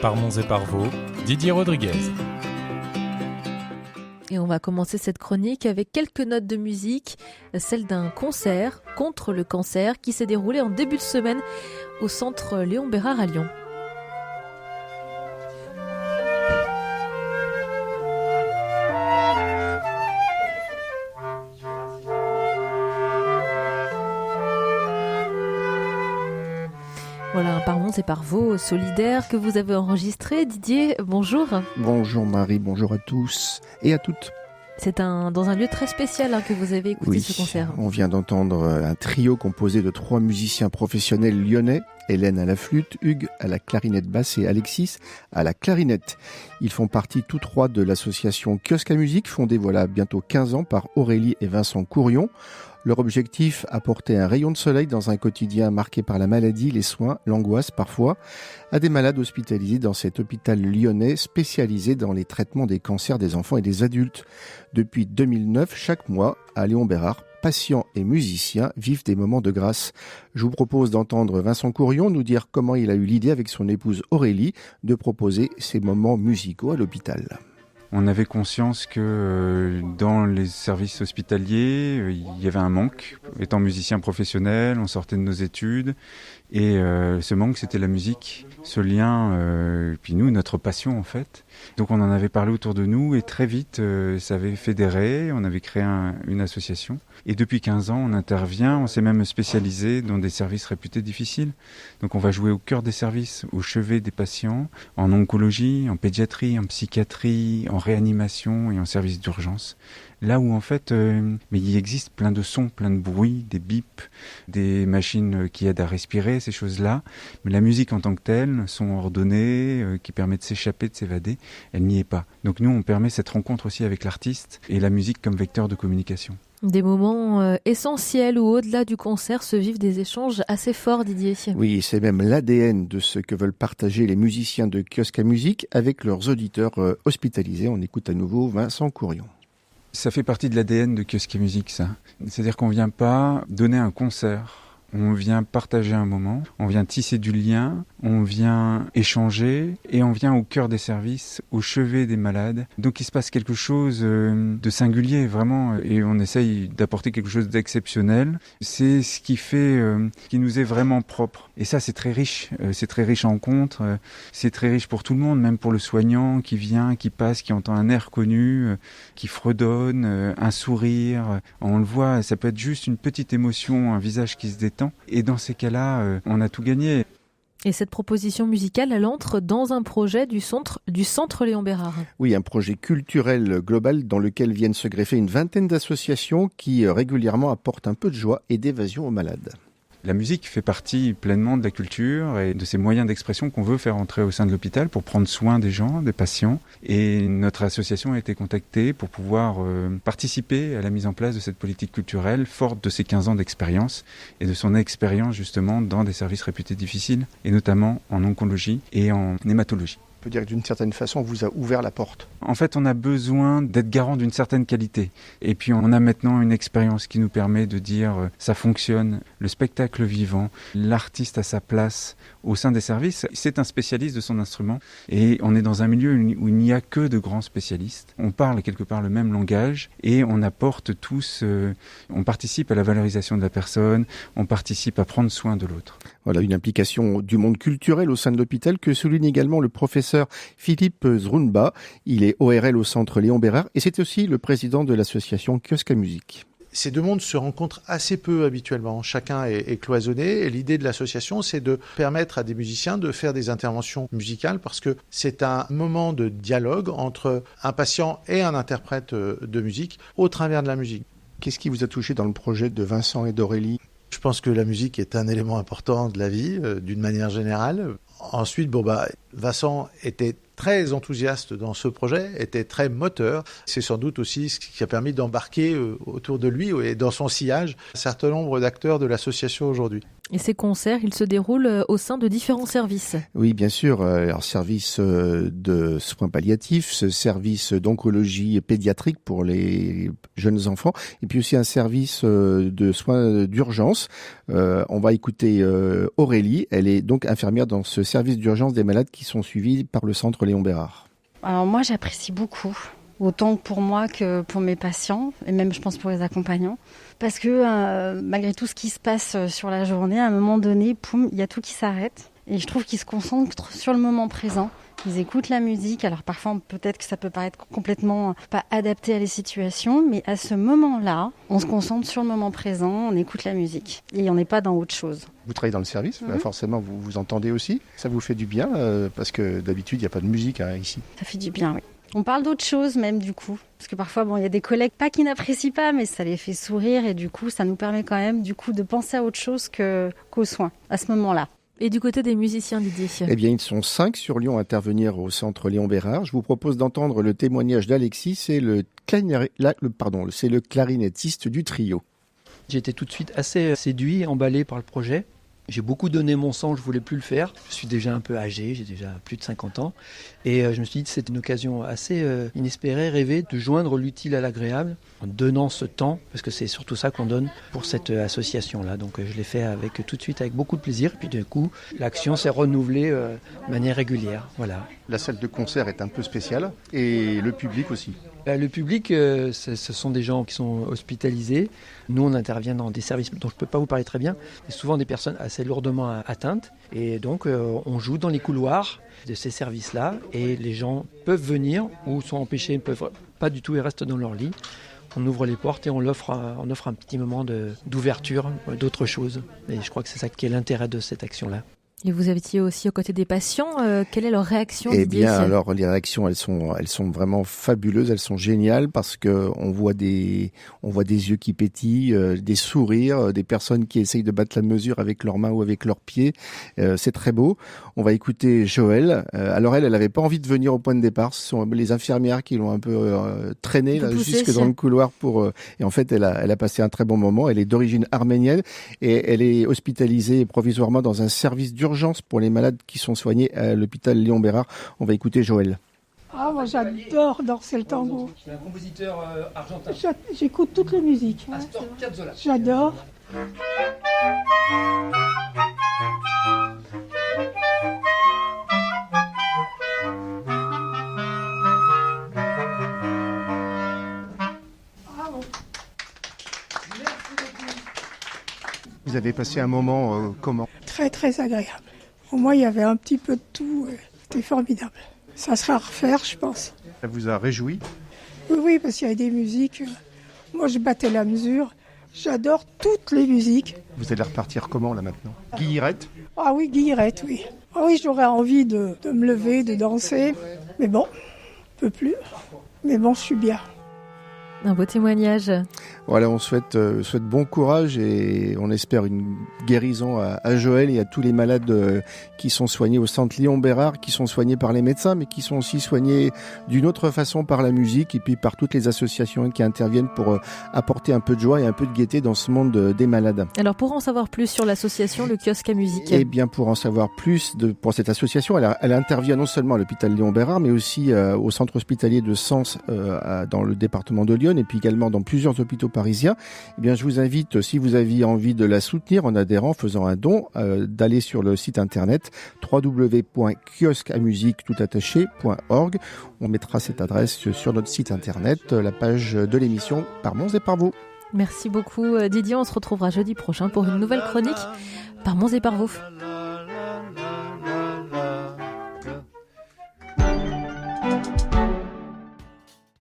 Par Monts et par Vaux, Didier Rodriguez. Et on va commencer cette chronique avec quelques notes de musique, celle d'un concert contre le cancer qui s'est déroulé en début de semaine au centre Léon Bérard à Lyon. Voilà un Par Monts et par Vaux solidaire que vous avez enregistré. Didier, bonjour. Bonjour Marie, bonjour à tous et à toutes. C'est dans un lieu très spécial que vous avez écouté ce concert. On vient d'entendre un trio composé de 3 musiciens professionnels lyonnais. Hélène à la flûte, Hugues à la clarinette basse et Alexis à la clarinette. Ils font partie tous 3 de l'association Kiosque à musique, fondée voilà bientôt 15 ans par Aurélie et Vincent Courion. Leur objectif, apporter un rayon de soleil dans un quotidien marqué par la maladie, les soins, l'angoisse parfois, à des malades hospitalisés dans cet hôpital lyonnais spécialisé dans les traitements des cancers des enfants et des adultes. Depuis 2009, chaque mois, à Léon Bérard, patients et musiciens vivent des moments de grâce. Je vous propose d'entendre Vincent Courion nous dire comment il a eu l'idée avec son épouse Aurélie de proposer ces moments musicaux à l'hôpital. On avait conscience que dans les services hospitaliers, il y avait un manque. Étant musicien professionnel, on sortait de nos études et ce manque, c'était la musique, ce lien, puis nous, notre passion en fait. Donc on en avait parlé autour de nous et très vite, ça avait fédéré, on avait créé une association. Et depuis 15 ans, on intervient, on s'est même spécialisé dans des services réputés difficiles. Donc on va jouer au cœur des services, au chevet des patients, en oncologie, en pédiatrie, en psychiatrie, en réanimation et en service d'urgence. Là où en fait, mais il existe plein de sons, plein de bruits, des bips, des machines qui aident à respirer, ces choses-là. Mais la musique en tant que telle, son ordonné, qui permet de s'échapper, de s'évader, elle n'y est pas. Donc nous, on permet cette rencontre aussi avec l'artiste et la musique comme vecteur de communication. Des moments essentiels où au-delà du concert se vivent des échanges assez forts, Didier. Oui, c'est même l'ADN de ce que veulent partager les musiciens de Kiosque à musique avec leurs auditeurs hospitalisés. On écoute à nouveau Vincent Courion. Ça fait partie de l'ADN de Kiosque à musique, ça. C'est-à-dire qu'on vient pas donner un concert. On vient partager un moment, on vient tisser du lien, on vient échanger et on vient au cœur des services, au chevet des malades. Donc il se passe quelque chose de singulier vraiment et on essaye d'apporter quelque chose d'exceptionnel. C'est ce qui fait, qui nous est vraiment propre. Et ça c'est très riche en rencontres, c'est très riche pour tout le monde, même pour le soignant qui vient, qui passe, qui entend un air connu, qui fredonne, un sourire. On le voit, ça peut être juste une petite émotion, un visage qui se détend. Et dans ces cas-là, on a tout gagné. Et cette proposition musicale, elle entre dans un projet du centre Léon Bérard. Oui, un projet culturel global dans lequel viennent se greffer une vingtaine d'associations qui régulièrement apportent un peu de joie et d'évasion aux malades. La musique fait partie pleinement de la culture et de ces moyens d'expression qu'on veut faire entrer au sein de l'hôpital pour prendre soin des gens, des patients. Et notre association a été contactée pour pouvoir participer à la mise en place de cette politique culturelle forte de ses 15 ans d'expérience et de son expérience justement dans des services réputés difficiles et notamment en oncologie et en hématologie. On peut dire que d'une certaine façon, on vous a ouvert la porte. En fait, on a besoin d'être garant d'une certaine qualité. Et puis, on a maintenant une expérience qui nous permet de dire ça fonctionne, le spectacle vivant, l'artiste a sa place au sein des services. C'est un spécialiste de son instrument et on est dans un milieu où il n'y a que de grands spécialistes. On parle quelque part le même langage et on apporte tous, on participe à la valorisation de la personne, on participe à prendre soin de l'autre. Voilà, une implication du monde culturel au sein de l'hôpital que souligne également le professeur Philippe Zrunba. Il est ORL au centre Léon Bérard et c'est aussi le président de l'association Kiosque à musique. Ces deux mondes se rencontrent assez peu habituellement. Chacun est cloisonné et l'idée de l'association, c'est de permettre à des musiciens de faire des interventions musicales parce que c'est un moment de dialogue entre un patient et un interprète de musique au travers de la musique. Qu'est-ce qui vous a touché dans le projet de Vincent et d'Aurélie ? Je pense que la musique est un élément important de la vie, d'une manière générale. Ensuite, Vincent était très enthousiaste dans ce projet, était très moteur. C'est sans doute aussi ce qui a permis d'embarquer autour de lui et dans son sillage un certain nombre d'acteurs de l'association aujourd'hui. Et ces concerts, ils se déroulent au sein de différents services. Oui, bien sûr. Alors, service de soins palliatifs, ce service d'oncologie pédiatrique pour les jeunes enfants, et puis aussi un service de soins d'urgence. On va écouter Aurélie. Elle est donc infirmière dans ce service d'urgence des malades qui sont suivis par le centre Léon Bérard. Alors moi, j'apprécie beaucoup, autant pour moi que pour mes patients, et même je pense pour les accompagnants. Parce que malgré tout ce qui se passe sur la journée, à un moment donné, poum, il y a tout qui s'arrête. Et je trouve qu'ils se concentrent sur le moment présent. Ils écoutent la musique. Alors parfois, peut-être que ça peut paraître complètement pas adapté à les situations, mais à ce moment-là, on se concentre sur le moment présent, on écoute la musique. Et on n'est pas dans autre chose. Vous travaillez dans le service, forcément vous vous entendez aussi. Ça vous fait du bien, parce que d'habitude, il n'y a pas de musique ici. Ça fait du bien, oui. On parle d'autre chose même du coup, parce que parfois il y a des collègues pas qui n'apprécient pas, mais ça les fait sourire et du coup ça nous permet quand même du coup de penser à autre chose qu'aux soins à ce moment-là. Et du côté des musiciens, Didier? Eh bien, ils sont 5 sur Lyon à intervenir au centre Léon Bérard. Je vous propose d'entendre le témoignage d'Alexis, c'est le clarinettiste du trio. J'ai été tout de suite assez séduit, emballé par le projet. J'ai beaucoup donné mon sang, je voulais plus le faire. Je suis déjà un peu âgé, j'ai déjà plus de 50 ans. Et je me suis dit que c'était une occasion assez inespérée, rêvée, de joindre l'utile à l'agréable en donnant ce temps, parce que c'est surtout ça qu'on donne pour cette association-là. Donc je l'ai fait tout de suite avec beaucoup de plaisir. Puis du coup, l'action s'est renouvelée de manière régulière. Voilà. La salle de concert est un peu spéciale et le public aussi. Le public, ce sont des gens qui sont hospitalisés. Nous, on intervient dans des services dont je ne peux pas vous parler très bien. C'est souvent des personnes assez lourdement atteintes. Et donc, on joue dans les couloirs de ces services-là. Et les gens peuvent venir ou sont empêchés, ne peuvent pas du tout et restent dans leur lit. On ouvre les portes et on offre un petit moment d'ouverture, d'autres choses. Et je crois que c'est ça qui est l'intérêt de cette action-là. Et vous étiez aussi aux côtés des patients. Quelle est leur réaction? Eh bien, alors les réactions, elles sont vraiment fabuleuses, elles sont géniales parce que on voit des yeux qui pétillent, des sourires, des personnes qui essayent de battre la mesure avec leurs mains ou avec leurs pieds. C'est très beau. On va écouter Joëlle. Alors elle avait pas envie de venir au point de départ. Ce sont les infirmières qui l'ont un peu traînée là, jusque dans le couloir et en fait, elle a passé un très bon moment. Elle est d'origine arménienne et elle est hospitalisée provisoirement dans un service d'urgence pour les malades qui sont soignés à l'hôpital Léon Bérard. On va écouter Joël. Ah, moi j'adore danser le tango. C'est un compositeur argentin. J'écoute toutes les musiques. Astor Piazzolla. J'adore. Vous avez passé un moment comment? Très très agréable. Pour moi il y avait un petit peu de tout. C'était formidable. Ça sera à refaire, je pense. Ça vous a réjoui? Oui, parce qu'il y avait des musiques. Moi je battais la mesure. J'adore toutes les musiques. Vous allez repartir comment là maintenant? Guillerette? Ah oui, Guillerette, oui. Ah oui, j'aurais envie de me lever, de danser. Mais bon, je peux plus. Mais bon, je suis bien. Un beau témoignage. Voilà, on souhaite bon courage et on espère une guérison à Joël et à tous les malades qui sont soignés au centre Léon Bérard, qui sont soignés par les médecins, mais qui sont aussi soignés d'une autre façon par la musique et puis par toutes les associations qui interviennent pour apporter un peu de joie et un peu de gaieté dans ce monde des malades. Alors pour en savoir plus sur l'association Le Kiosque à Musique. Eh bien, pour en savoir plus pour cette association, elle intervient non seulement à l'hôpital Léon Bérard, mais aussi au centre hospitalier de Sens dans le département de Lyon et puis également dans plusieurs hôpitaux parisiens. Eh bien, je vous invite, si vous aviez envie de la soutenir en adhérant, faisant un don, d'aller sur le site internet www.kiosqueamusique.org. On mettra cette adresse sur notre site internet, la page de l'émission Par Mons et par Vaux. Merci beaucoup Didier, on se retrouvera jeudi prochain pour une nouvelle chronique Par Mons et par Vaux.